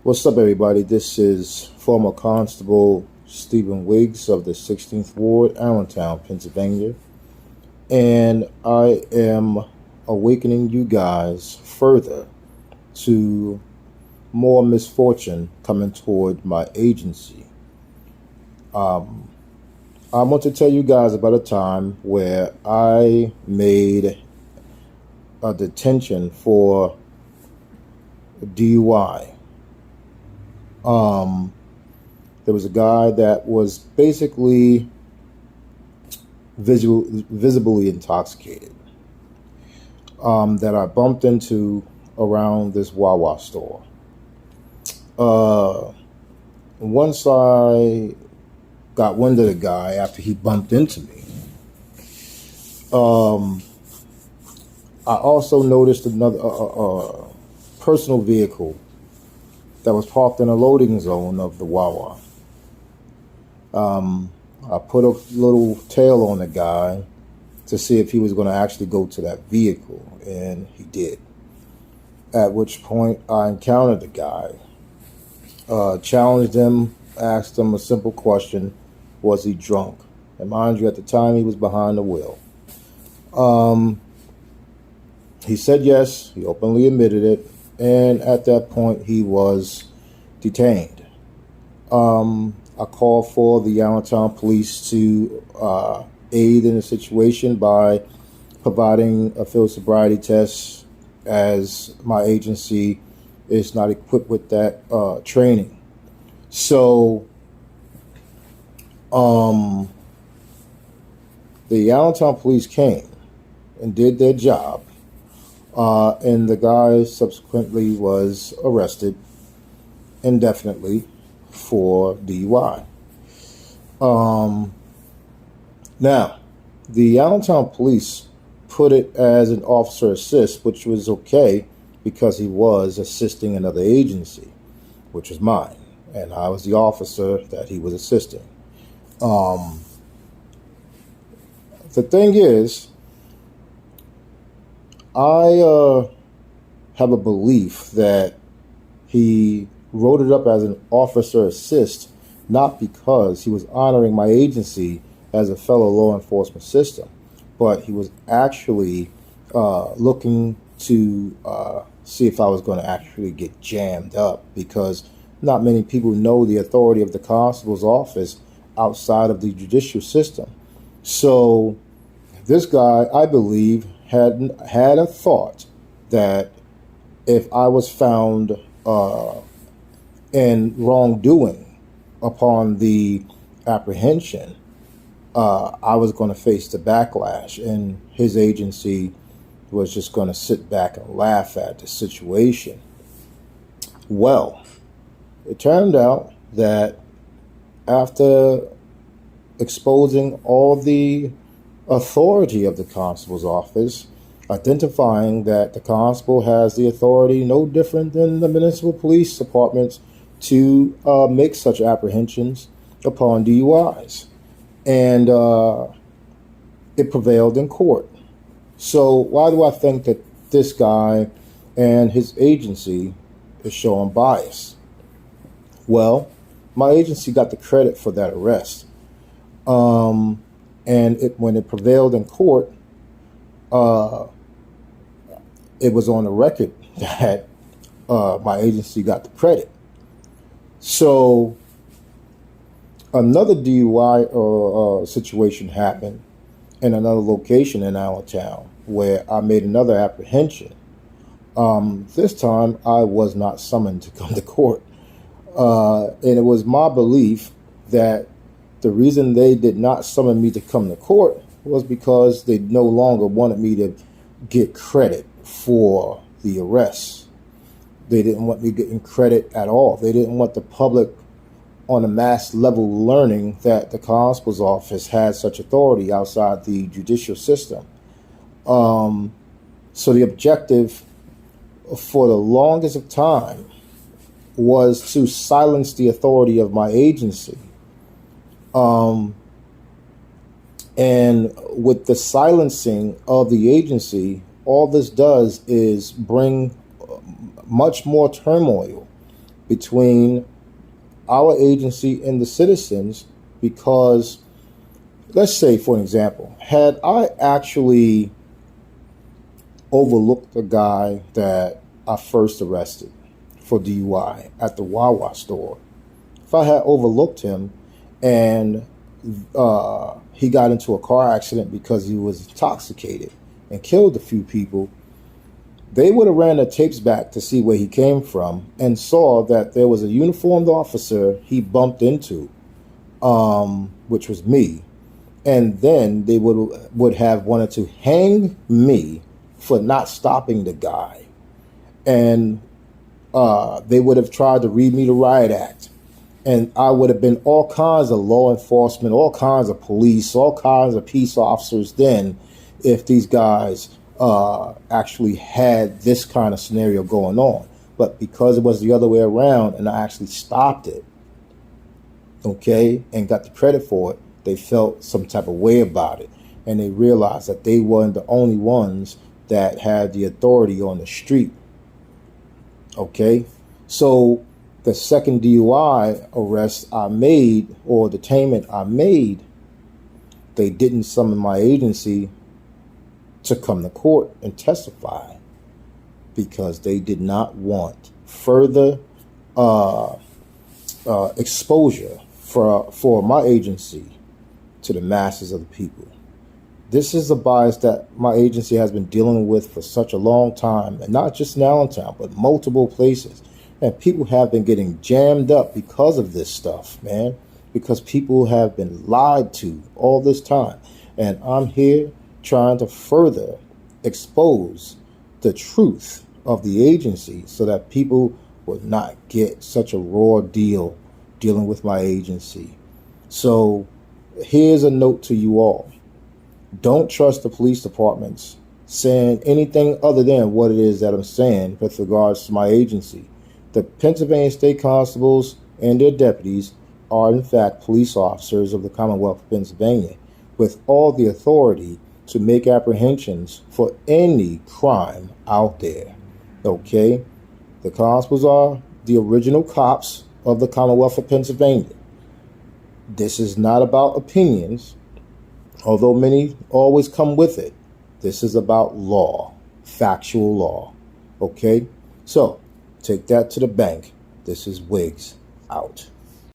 What's up, everybody? This is former Constable Stephen Wiggs of the 16th Ward, Allentown, Pennsylvania, and I am awakening you guys further to more misfortune coming toward my agency. I want to tell you guys about a time where I made a detention for DUI. There was a guy that was basically visibly intoxicated that I bumped into around this Wawa store. Once I got wind of the guy after he bumped into me, I also noticed another personal vehicle that was parked in a loading zone of the Wawa. I put a little tail on the guy to see if he was going to actually go to that vehicle, and he did. At which point I encountered the guy, challenged him, asked him a simple question: was he drunk? And mind you, at the time he was behind the wheel. He said yes, he openly admitted it, and at that point he was detained. I called for the Allentown police to aid in the situation by providing a field sobriety test, as my agency is not equipped with that training. So the Allentown police came and did their job, and the guy subsequently was arrested indefinitely for DUI. Now, the Allentown police put it as an officer assist, which was okay because he was assisting another agency, which was mine, and I was the officer that he was assisting. The thing is, I have a belief that he wrote it up as an officer assist, not because he was honoring my agency as a fellow law enforcement system, but he was actually looking to see if I was going to actually get jammed up, because not many people know the authority of the constable's office outside of the judicial system. So this guy, I believe, had a thought that if I was found in wrongdoing upon the apprehension, I was going to face the backlash, and his agency was just going to sit back and laugh at the situation. Well, it turned out that after exposing all the authority of the constable's office, identifying that the constable has the authority no different than the municipal police departments to make such apprehensions upon DUIs. And it prevailed in court. So why do I think that this guy and his agency is showing bias? Well, my agency got the credit for that arrest. And when it prevailed in court, it was on the record that my agency got the credit. So another DUI situation happened in another location in Allentown where I made another apprehension. This time I was not summoned to come to court. And it was my belief that the reason they did not summon me to come to court was because they no longer wanted me to get credit for the arrest. They didn't want me getting credit at all. They didn't want the public on a mass level learning that the constable's office had such authority outside the judicial system. So the objective for the longest of time was to silence the authority of my agency. And with the silencing of the agency, all this does is bring much more turmoil between our agency and the citizens, because let's say, for an example, had I actually overlooked the guy that I first arrested for DUI at the Wawa store, if I had overlooked him and he got into a car accident because he was intoxicated and killed a few people, they would have ran the tapes back to see where he came from and saw that there was a uniformed officer he bumped into, which was me. And then they would have wanted to hang me for not stopping the guy. And they would have tried to read me the riot act. And I would have been all kinds of law enforcement, all kinds of police, all kinds of peace officers then, if these guys actually had this kind of scenario going on. But because it was the other way around and I actually stopped it, okay, and got the credit for it, they felt some type of way about it. And they realized that they weren't the only ones that had the authority on the street. Okay, so the second DUI arrest I made, or detainment I made, they didn't summon my agency to come to court and testify because they did not want further exposure for my agency to the masses of the people. This is a bias that my agency has been dealing with for such a long time, and not just in Allentown, but multiple places. And people have been getting jammed up because of this stuff, man, because people have been lied to all this time. And I'm here trying to further expose the truth of the agency so that people would not get such a raw deal dealing with my agency. So here's a note to you all. Don't trust the police departments saying anything other than what it is that I'm saying with regards to my agency. The Pennsylvania State Constables and their deputies are in fact police officers of the Commonwealth of Pennsylvania with all the authority to make apprehensions for any crime out there. Okay? The constables are the original cops of the Commonwealth of Pennsylvania. This is not about opinions, although many always come with it. This is about law, factual law. Okay? So, take that to the bank. This is Wiggs out.